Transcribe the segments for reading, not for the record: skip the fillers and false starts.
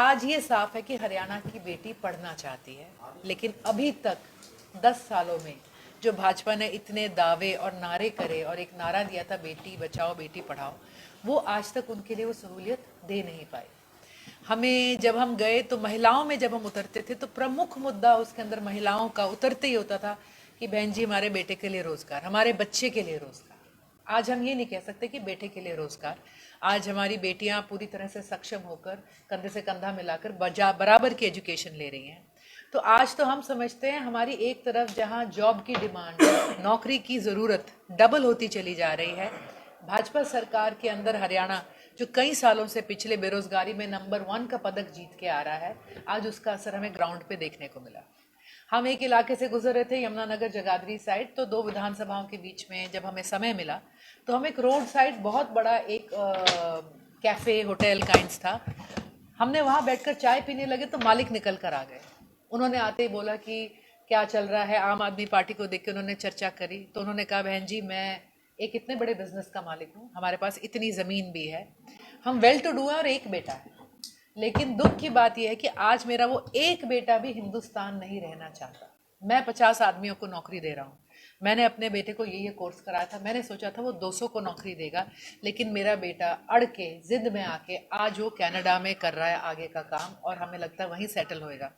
आज ये साफ है कि हरियाणा की बेटी पढ़ना चाहती है, लेकिन अभी तक 10 सालों में जो भाजपा ने इतने दावे और नारे करे और एक नारा दिया था बेटी बचाओ बेटी पढ़ाओ, वो आज तक उनके लिए वो सहूलियत दे नहीं पाई। हमें जब हम गए तो महिलाओं में जब हम उतरते थे तो प्रमुख मुद्दा उसके अंदर महिलाओं का उतरते ही होता था कि बहन जी हमारे बेटे के लिए रोजगार, हमारे बच्चे के लिए रोजगार। आज हम ये नहीं कह सकते कि बेटे के लिए रोजगार। आज हमारी बेटियां पूरी तरह से सक्षम होकर कंधे से कंधा मिलाकर बराबर की एजुकेशन ले रही हैं। तो आज तो हम समझते हैं हमारी एक तरफ जहां जॉब की डिमांड, नौकरी की ज़रूरत डबल होती चली जा रही है, भाजपा सरकार के अंदर हरियाणा जो कई सालों से पिछले बेरोजगारी में नंबर 1 का पदक जीत के आ रहा है, आज उसका असर हमें ग्राउंड पे देखने को मिला। हम एक इलाके से गुजर रहे थे यमुनानगर जगाधरी साइड, तो 2 विधानसभाओं के बीच में जब हमें समय मिला तो हम एक रोड साइड बहुत बड़ा एक कैफ़े होटल काइंड्स था, हमने वहाँ बैठकर चाय पीने लगे तो मालिक निकल कर आ गए। उन्होंने आते ही बोला कि क्या चल रहा है, आम आदमी पार्टी को देख के उन्होंने चर्चा करी। तो उन्होंने कहा बहन जी मैं एक इतने बड़े बिजनेस का मालिक हूँ, हमारे पास इतनी ज़मीन भी है, हम वेल टू डू हैं और एक बेटा है, लेकिन दुख की बात यह है कि आज मेरा वो एक बेटा भी हिंदुस्तान नहीं रहना चाहता। मैं 50 आदमियों को नौकरी दे रहा हूँ, मैंने अपने बेटे को ये कोर्स कराया था, मैंने सोचा था वो 200 को नौकरी देगा, लेकिन मेरा बेटा अड़ के जिद में आके आज वो कनाडा में कर रहा है आगे का काम और हमें लगता है वहीं सेटल होएगा।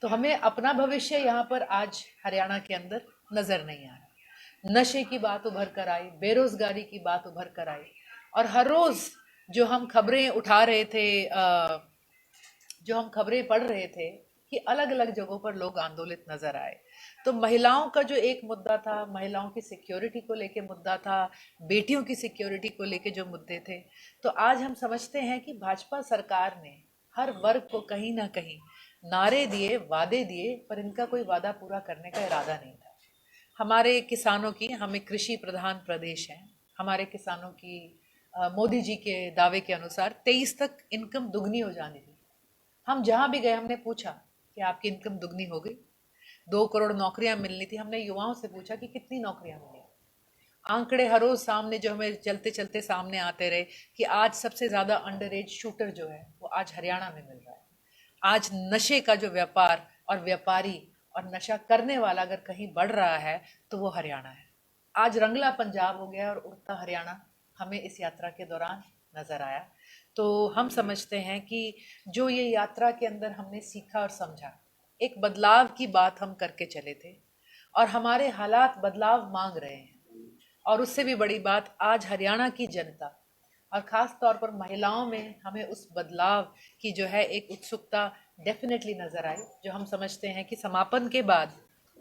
तो हमें अपना भविष्य यहाँ पर आज हरियाणा के अंदर नज़र नहीं आ रहा। नशे की बात उभर कर आई, बेरोजगारी की बात उभर कर आई, और हर रोज़ जो हम खबरें उठा रहे थे, जो हम खबरें पढ़ रहे थे कि अलग अलग जगहों पर लोग आंदोलित नजर आए। तो महिलाओं का जो एक मुद्दा था, महिलाओं की सिक्योरिटी को लेके मुद्दा था, बेटियों की सिक्योरिटी को लेके जो मुद्दे थे, तो आज हम समझते हैं कि भाजपा सरकार ने हर वर्ग को कहीं ना कहीं नारे दिए, वादे दिए, पर इनका कोई वादा पूरा करने का इरादा नहीं था। हमारे किसानों की, हमें कृषि प्रधान प्रदेश है, हमारे किसानों की मोदी जी के दावे के अनुसार 23 तक इनकम दुगनी हो जानी थी। हम जहाँ भी गए हमने पूछा कि आपकी इनकम दुगनी हो गई, 2 करोड़ नौकरियां मिलनी थी, हमने युवाओं से पूछा कि कितनी नौकरियां मिली। आंकड़े हर रोज सामने जो हमें चलते चलते सामने आते रहे कि आज सबसे ज़्यादा अंडर एज शूटर जो है वो आज हरियाणा में मिल रहा है। आज नशे का जो व्यापार और व्यापारी और नशा करने वाला अगर कहीं बढ़ रहा है तो वो हरियाणा है। आज रंगला पंजाब हो गया और उड़ता हरियाणा हमें इस यात्रा के दौरान नज़र आया। तो हम समझते हैं कि जो ये यात्रा के अंदर हमने सीखा और समझा, एक बदलाव की बात हम करके चले थे और हमारे हालात बदलाव मांग रहे हैं। और उससे भी बड़ी बात, आज हरियाणा की जनता और ख़ास तौर पर महिलाओं में हमें उस बदलाव की जो है एक उत्सुकता डेफिनेटली नज़र आई, जो हम समझते हैं कि समापन के बाद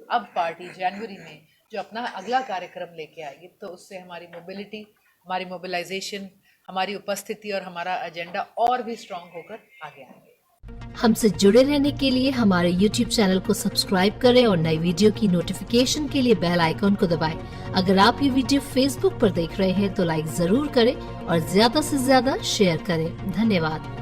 अब पार्टी जनवरी में जो अपना अगला कार्यक्रम लेके आएगी, तो उससे हमारी मोबिलिटी, हमारी मोबिलाइजेशन, हमारी उपस्थिति और हमारा एजेंडा और भी स्ट्रांग होकर आगे आएंगे। हमसे जुड़े रहने के लिए हमारे YouTube चैनल को सब्सक्राइब करें और नई वीडियो की नोटिफिकेशन के लिए बेल आइकॉन को दबाएं। अगर आप ये वीडियो Facebook पर देख रहे हैं तो लाइक जरूर करें और ज्यादा से ज्यादा शेयर करें। धन्यवाद।